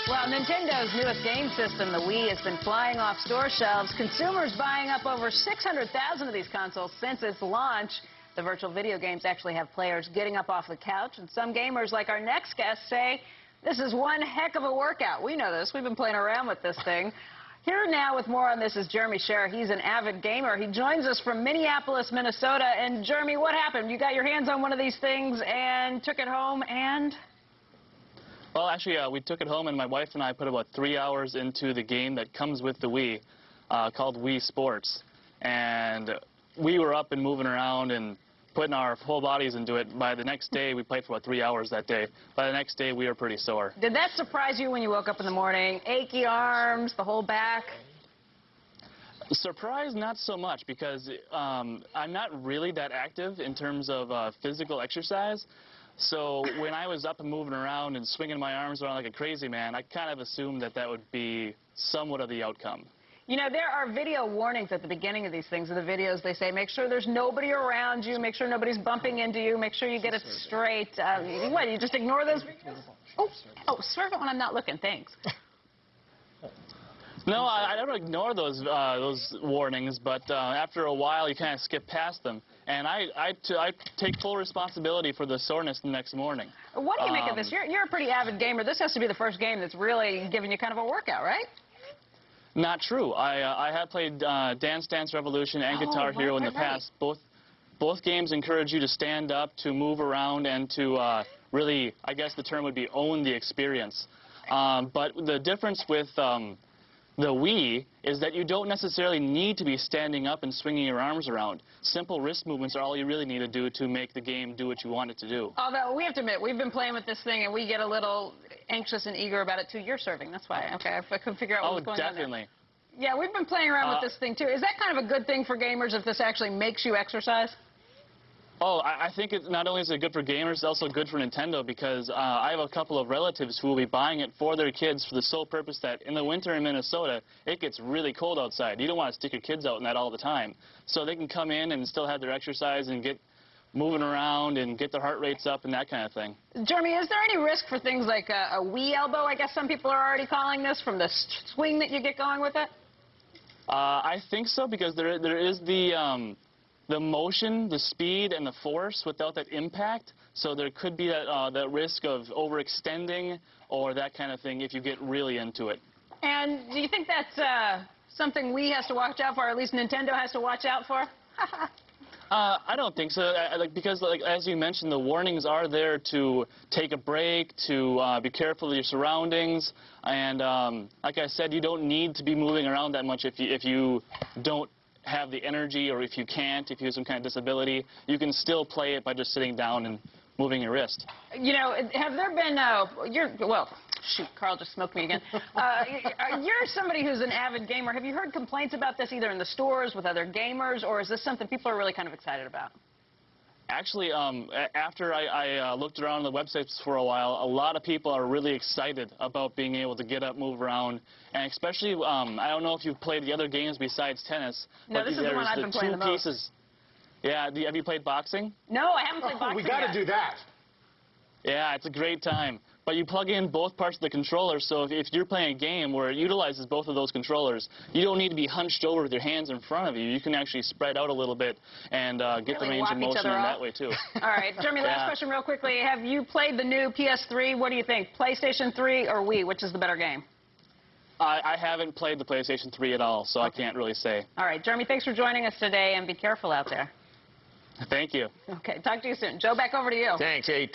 Well, Nintendo's newest game system, the Wii, has been flying off store shelves. Consumers buying up over 600,000 of these consoles since its launch. The virtual video games actually have players getting up off the couch, and some gamers, like our next guest, say this is one heck of a workout. We know this. We've been playing around with this thing. Here now with more on this is Jeremy Scherer. He's an avid gamer. He joins us from Minneapolis, Minnesota. And, Jeremy, what happened? You got your hands on one of these things and took it home and... Well, actually, we took it home, and my wife and I put about 3 hours into the game that comes with the Wii, called Wii Sports. And we were up and moving around and putting our whole bodies into it. By the next day, we played for about 3 hours that day. By the next day, we were pretty sore. Did that surprise you when you woke up in the morning? Achy arms, the whole back? Surprise, not so much, because I'm not really that active in terms of physical exercise. So when I was up and moving around and swinging my arms around like a crazy man, I kind of assumed that that would be somewhat of the outcome. You know, there are video warnings at the beginning of these things. In the videos, they say, make sure there's nobody around you, make sure nobody's bumping into you, make sure you get it straight. What, you just ignore those videos? Oh, serve it when I'm not looking, thanks. No, I don't ignore those warnings, but after a while, you kind of skip past them. And I take full responsibility for the soreness the next morning. What do you make of this? You're a pretty avid gamer. This has to be the first game that's really giving you kind of a workout, right? Not true. I have played Dance Dance Revolution and Guitar Hero in the past. Both games encourage you to stand up, to move around, and to really, I guess the term would be, own the experience. But the difference with the Wii is that you don't necessarily need to be standing up and swinging your arms around. Simple wrist movements are all you really need to do to make the game do what you want it to do. Although, we have to admit, we've been playing with this thing, and we get a little anxious and eager about it, too. You're serving, that's why. Okay, I couldn't figure out what was going on there. Definitely. Yeah, we've been playing around with this thing, too. Is that kind of a good thing for gamers if this actually makes you exercise? Oh, I think it not only is it good for gamers, it's also good for Nintendo, because I have a couple of relatives who will be buying it for their kids for the sole purpose that in the winter in Minnesota, it gets really cold outside. You don't want to stick your kids out in that all the time. So they can come in and still have their exercise and get moving around and get their heart rates up and that kind of thing. Jeremy, is there any risk for things like a Wii elbow, I guess some people are already calling this, from the swing that you get going with it? I think so, because there is the motion, the speed, and the force without that impact. So there could be that risk of overextending or that kind of thing if you get really into it. And do you think that's something Wii has to watch out for, or at least Nintendo has to watch out for? I don't think so, because as you mentioned, the warnings are there to take a break, to be careful of your surroundings, and like I said, you don't need to be moving around that much if you don't have the energy, or if you can't, if you have some kind of disability, you can still play it by just sitting down and moving your wrist. You know, have there been, well, shoot, Carl just smoked me again. You're somebody who's an avid gamer. Have you heard complaints about this either in the stores with other gamers, or is this something people are really kind of excited about? Actually, after I looked around on the websites for a while, a lot of people are really excited about being able to get up, move around, and especially, I don't know if you've played the other games besides tennis. No, this is the one I've been playing the most. Pieces. Yeah, have you played boxing? No, I haven't played boxing we got to do that. Yeah, it's a great time. But you plug in both parts of the controller, so if you're playing a game where it utilizes both of those controllers, you don't need to be hunched over with your hands in front of you. You can actually spread out a little bit and get the range of motion in that way, too. All right, Jeremy, last question real quickly. Have you played the new PS3? What do you think, PlayStation 3 or Wii? Which is the better game? I haven't played the PlayStation 3 at all, so I can't really say. All right, Jeremy, thanks for joining us today, and be careful out there. Thank you. Okay, talk to you soon. Joe, back over to you. Thanks. Hey,